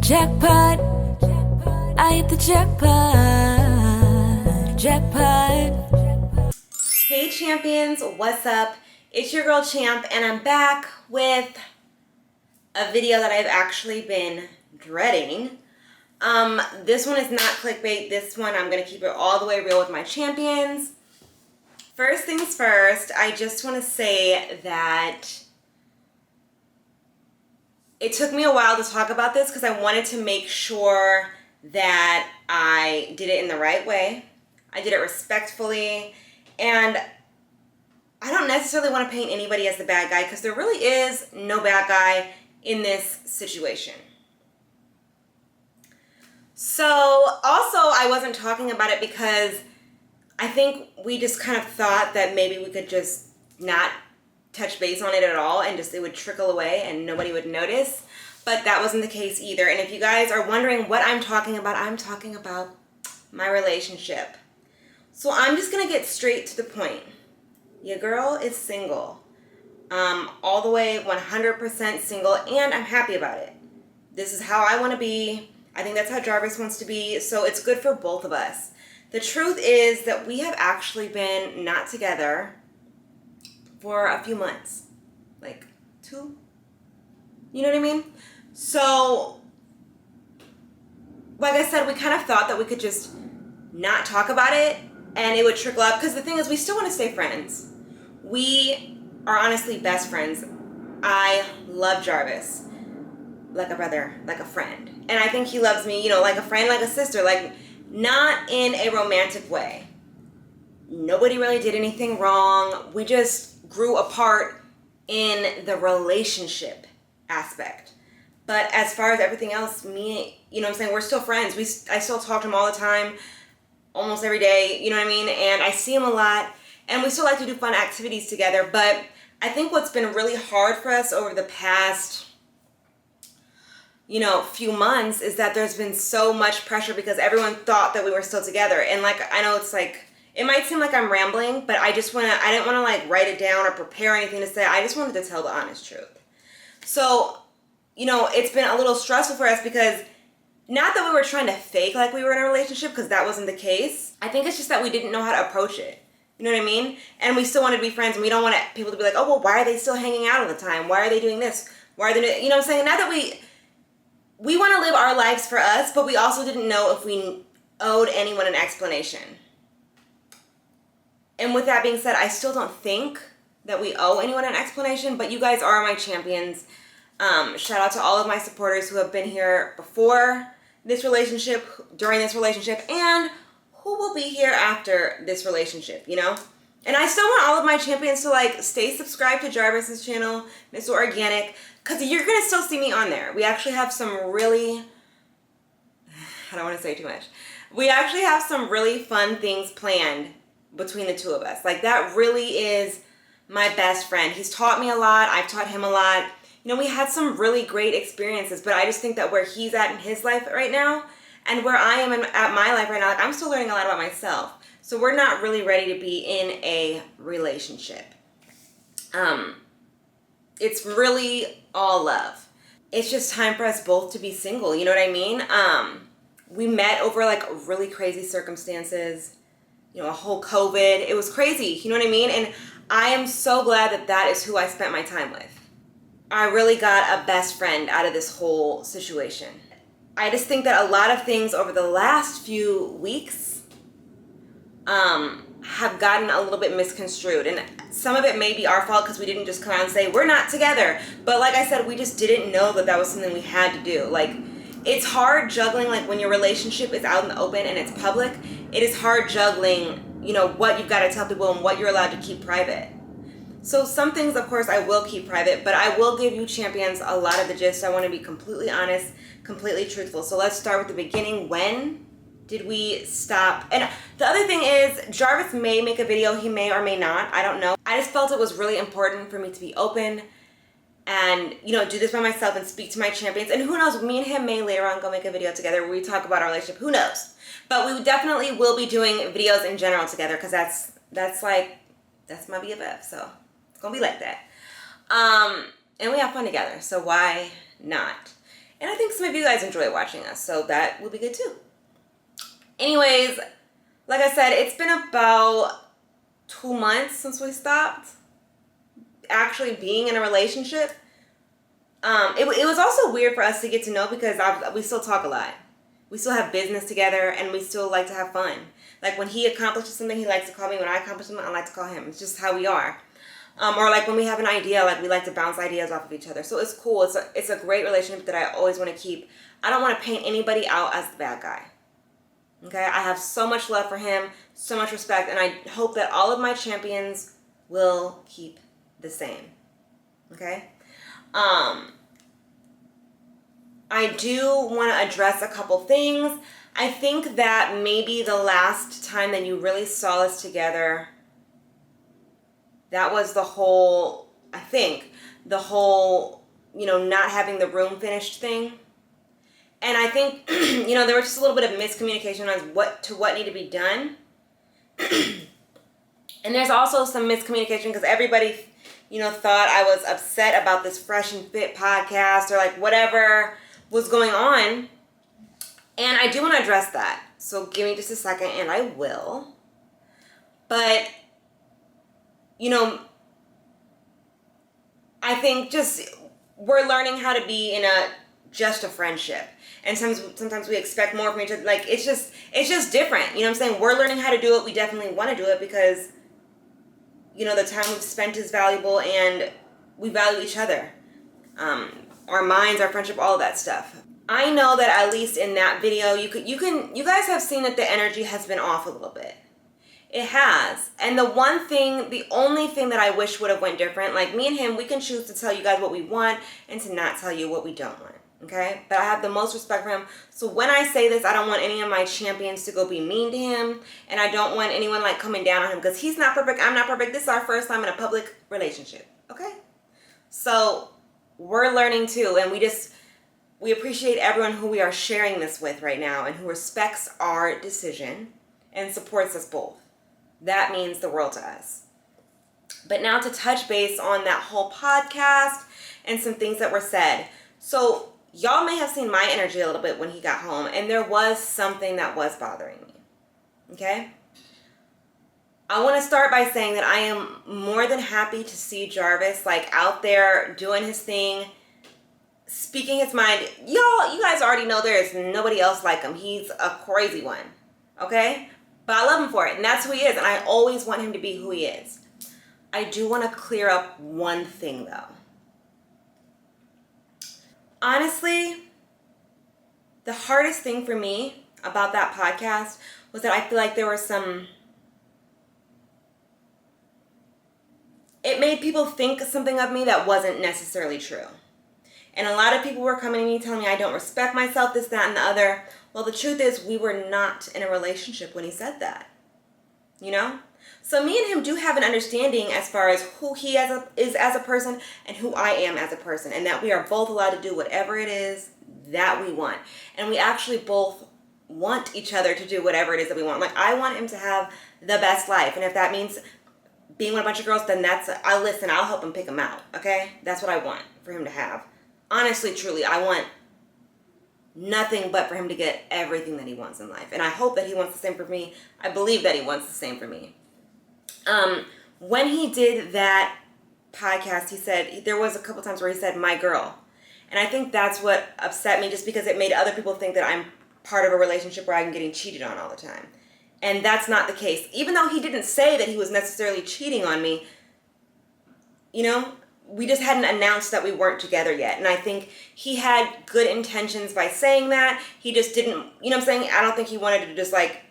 Jackpot, I hit the jackpot, jackpot. Hey champions, what's up? It's your girl Champ, and I'm back with a video that I've actually been dreading. This one is not clickbait. This one I'm gonna keep it all the way real with my champions. First things first, I just want to say that it took me a while to talk about this because I wanted to make sure that I did it in the right way. I did it respectfully, and I don't necessarily want to paint anybody as the bad guy because there really is no bad guy in this situation. So also I wasn't talking about it because I think we just kind of thought that maybe we could just not touch base on it at all and just it would trickle away and nobody would notice. But that wasn't the case either. And if you guys are wondering what I'm talking about my relationship. So I'm just gonna get straight to the point. Your girl is single. All the way 100% single, and I'm happy about it. This is how I want to be. I think that's how Jarvis wants to be, so it's good for both of us. The truth is that we have actually been not together for a few months. Like 2? You know what I mean? So, like I said, we kind of thought that we could just not talk about it and it would trickle up. Because the thing is, we still want to stay friends. We are honestly best friends. I love Jarvis. Like a brother, like a friend. And I think he loves me, you know, like a friend, like a sister. Like, not in a romantic way. Nobody really did anything wrong. We just grew apart in the relationship aspect. But as far as everything else, me, you know what I'm saying, we're still friends. I still talk to him all the time, almost every day, you know what I mean? And I see him a lot, and we still like to do fun activities together. But I think what's been really hard for us over the past, you know, few months is that there's been so much pressure because everyone thought that we were still together. And like, I know it's like, it might seem like I'm rambling, but I didn't want to like write it down or prepare anything to say. I just wanted to tell the honest truth. So, you know, it's been a little stressful for us because not that we were trying to fake like we were in a relationship, because that wasn't the case. I think it's just that we didn't know how to approach it. You know what I mean? And we still wanted to be friends, and we don't want people to be like, oh, well, why are they still hanging out all the time? Why are they doing this? Why are they doing, you know what I'm saying? Not that we want to live our lives for us, but we also didn't know if we owed anyone an explanation. And with that being said, I still don't think that we owe anyone an explanation, but you guys are my champions. Shout out to all of my supporters who have been here before this relationship, during this relationship, and who will be here after this relationship, you know? And I still want all of my champions to like stay subscribed to Jarvis's channel, Mr. Organic, because you're going to still see me on there. We actually have some really, I don't want to say too much. We actually have some really fun things planned between the two of us. Like, that really is my best friend. He's taught me a lot. I've taught him a lot. You know, we had some really great experiences, but I just think that where he's at in his life right now and where I am at my life right now, like, I'm still learning a lot about myself. So we're not really ready to be in a relationship. It's really all love. It's just time for us both to be single, you know what I mean? We met over like really crazy circumstances, you know, a whole COVID. It was crazy, you know what I mean? And I am so glad that that is who I spent my time with. I really got a best friend out of this whole situation. I just think that a lot of things over the last few weeks have gotten a little bit misconstrued, and some of it may be our fault because we didn't just come out and say we're not together. But like I said, we just didn't know that that was something we had to do. Like, it's hard juggling, like when your relationship is out in the open and it's public, it is hard juggling, you know, what you've got to tell people and what you're allowed to keep private. So some things, of course, I will keep private, but I will give you champions a lot of the gist. I want to be completely honest, completely truthful. So let's start with the beginning. When did we stop? And the other thing is, Jarvis may make a video. He may or may not. I don't know. I just felt it was really important for me to be open and, you know, do this by myself and speak to my champions. And who knows, me and him may later on go make a video together where we talk about our relationship. Who knows? But we definitely will be doing videos in general together because that's my BFF. So it's gonna be like that. And we have fun together, so why not? And I think some of you guys enjoy watching us, so that will be good too. Anyways, like I said, it's been about 2 months since we stopped actually being in a relationship. It was also weird for us to get to know because we still talk a lot. We still have business together, and we still like to have fun. Like when he accomplishes something, he likes to call me. When I accomplish something, I like to call him. It's just how we are. Or like when we have an idea, like we like to bounce ideas off of each other. So it's cool. It's a great relationship that I always want to keep. I don't want to paint anybody out as the bad guy. Okay? I have so much love for him, so much respect, and I hope that all of my champions will keep the same. Okay? I do want to address a couple things. I think that maybe the last time that you really saw us together, that was the whole, not having the room finished thing. And I think, there was just a little bit of miscommunication on what needed to be done. And there's also some miscommunication because everybody, thought I was upset about this Fresh and Fit podcast or like whatever was going on. And I do want to address that. So give me just a second and I will. But, I think just we're learning how to be in just a friendship. And sometimes we expect more from each other. Like it's just different. You know what I'm saying? We're learning how to do it. We definitely want to do it because, the time we've spent is valuable and we value each other. Our minds, our friendship, all of that stuff. I know that at least in that video, you guys have seen that the energy has been off a little bit. It has. And the only thing that I wish would have went different, like me and him, we can choose to tell you guys what we want and to not tell you what we don't want. Okay? But I have the most respect for him. So when I say this, I don't want any of my champions to go be mean to him. And I don't want anyone like coming down on him because he's not perfect. I'm not perfect. This is our first time in a public relationship. Okay? So we're learning too. And we appreciate everyone who we are sharing this with right now and who respects our decision and supports us both. That means the world to us. But now to touch base on that whole podcast and some things that were said. So y'all may have seen my energy a little bit when he got home, and there was something that was bothering me. Okay? I want to start by saying that I am more than happy to see Jarvis like out there doing his thing, speaking his mind. You guys already know there is nobody else like him. He's a crazy one. Okay? But I love him for it, and that's who he is, and I always want him to be who he is. I do want to clear up one thing, though. Honestly, the hardest thing for me about that podcast was that I feel like there was it made people think something of me that wasn't necessarily true. And a lot of people were coming to me telling me I don't respect myself, this, that, and the other. Well, the truth is we were not in a relationship when he said that. So me and him do have an understanding as far as who he is as a person and who I am as a person. And that we are both allowed to do whatever it is that we want. And we actually both want each other to do whatever it is that we want. Like I want him to have the best life. And if that means being with a bunch of girls, then I'll help him pick him out. Okay? That's what I want for him to have. Honestly, truly, I want nothing but for him to get everything that he wants in life. And I hope that he wants the same for me. I believe that he wants the same for me. When he did that podcast, he said, there was a couple times where he said, my girl. And I think that's what upset me just because it made other people think that I'm part of a relationship where I'm getting cheated on all the time. And that's not the case. Even though he didn't say that he was necessarily cheating on me, we just hadn't announced that we weren't together yet. And I think he had good intentions by saying that. He just didn't, I don't think he wanted to just like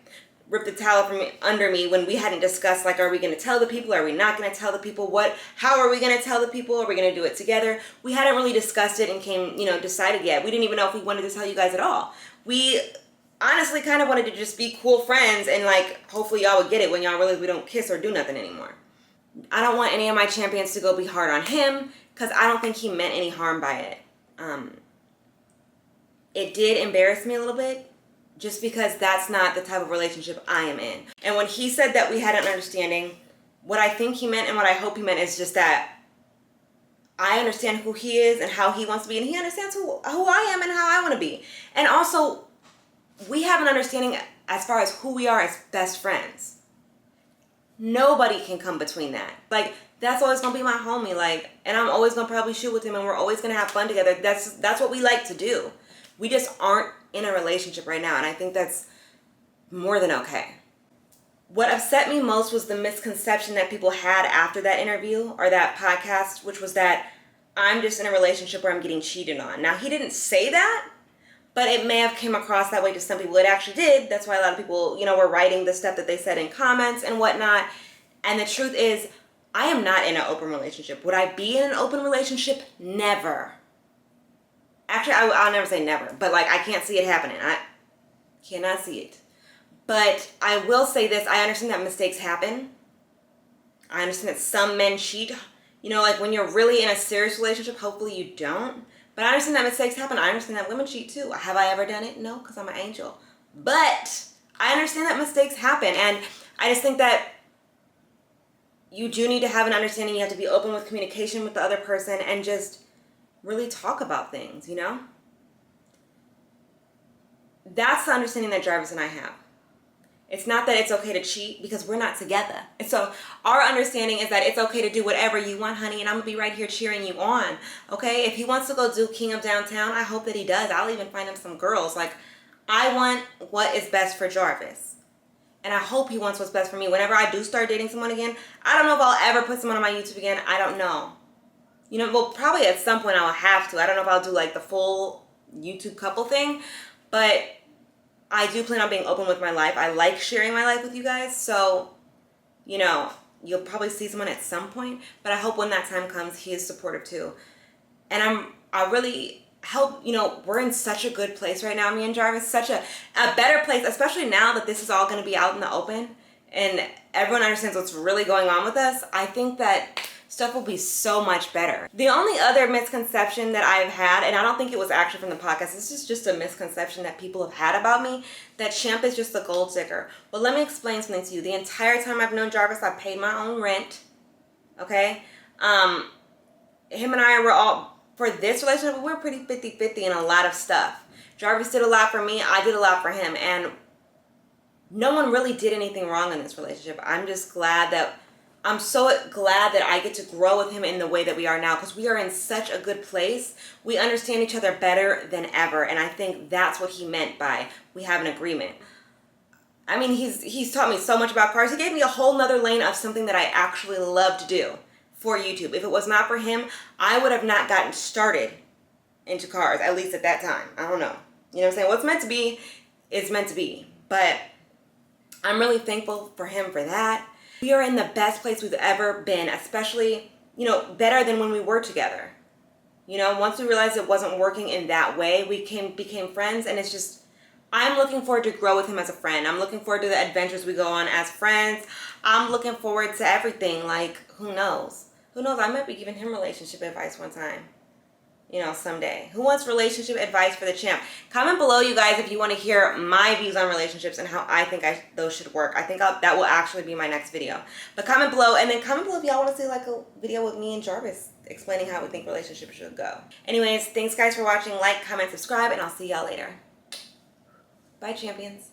rip the towel from under me when we hadn't discussed, like, are we going to tell the people? Are we not going to tell the people? How are we going to tell the people? Are we going to do it together? We hadn't really discussed it and decided yet. We didn't even know if we wanted to tell you guys at all. We honestly kind of wanted to just be cool friends and like, hopefully y'all would get it when y'all realize we don't kiss or do nothing anymore. I don't want any of my champions to go be hard on him because I don't think he meant any harm by it. It did embarrass me a little bit just because that's not the type of relationship I am in. And when he said that we had an understanding, what I think he meant and what I hope he meant is just that I understand who he is and how he wants to be, and he understands who I am and how I want to be. And also, we have an understanding as far as who we are as best friends. Nobody can come between that. Like, that's always gonna be my homie. Like, and I'm always gonna probably shoot with him, and we're always gonna have fun together. That's what we like to do. We just aren't in a relationship right now, and I think that's more than okay. What upset me most was the misconception that people had after that interview or that podcast, which was that I'm just in a relationship where I'm getting cheated on. Now, he didn't say that, but it may have came across that way to some people. It actually did. That's why a lot of people, were writing the stuff that they said in comments and whatnot. And the truth is, I am not in an open relationship. Would I be in an open relationship? Never. Actually, I'll never say never, but like, I can't see it happening. I cannot see it. But I will say this, I understand that mistakes happen. I understand that some men cheat. Like when you're really in a serious relationship, hopefully you don't. But I understand that mistakes happen. I understand that women cheat too. Have I ever done it? No, because I'm an angel. But I understand that mistakes happen. And I just think that you do need to have an understanding. You have to be open with communication with the other person and just really talk about things, That's the understanding that Jarvis and I have. It's not that it's okay to cheat because we're not together. And so our understanding is that it's okay to do whatever you want, honey, and I'm going to be right here cheering you on, okay? If he wants to go do King of Downtown, I hope that he does. I'll even find him some girls. Like, I want what is best for Jarvis. And I hope he wants what's best for me. Whenever I do start dating someone again, I don't know if I'll ever put someone on my YouTube again. I don't know. Well, probably at some point I'll have to. I don't know if I'll do like the full YouTube couple thing, but I do plan on being open with my life. I like sharing my life with you guys. So, you'll probably see someone at some point, but I hope when that time comes, he is supportive too. And I really hope, we're in such a good place right now, me and Jarvis, such a better place, especially now that this is all going to be out in the open and everyone understands what's really going on with us. I think that stuff will be so much better. The only other misconception that I've had, and I don't think it was actually from the podcast, this is just a misconception that people have had about me, that Champ is just a gold digger. Well, let me explain something to you. The entire time I've known Jarvis, I paid my own rent, okay? Him and I were all, for this relationship, we were pretty 50-50 in a lot of stuff. Jarvis did a lot for me, I did a lot for him, and no one really did anything wrong in this relationship. I'm so glad that I get to grow with him in the way that we are now because we are in such a good place. We understand each other better than ever, and I think that's what he meant by we have an agreement. I mean, he's taught me so much about cars. He gave me a whole nother lane of something that I actually love to do for YouTube. If it was not for him, I would have not gotten started into cars, at least at that time. I don't know. You know what I'm saying? What's meant to be is meant to be. But I'm really thankful for him for that. We are in the best place we've ever been, especially, better than when we were together. Once we realized it wasn't working in that way, we became friends, and it's just, I'm looking forward to grow with him as a friend. I'm looking forward to the adventures we go on as friends. I'm looking forward to everything. Like, who knows? Who knows? I might be giving him relationship advice one time. Someday. Who wants relationship advice for the Champ? Comment below, you guys, if you want to hear my views on relationships and how I think those should work. I think that will actually be my next video. But comment below, and then comment below if y'all want to see like a video with me and Jarvis explaining how we think relationships should go. Anyways, thanks guys for watching. Like, comment, subscribe, and I'll see y'all later. Bye, champions.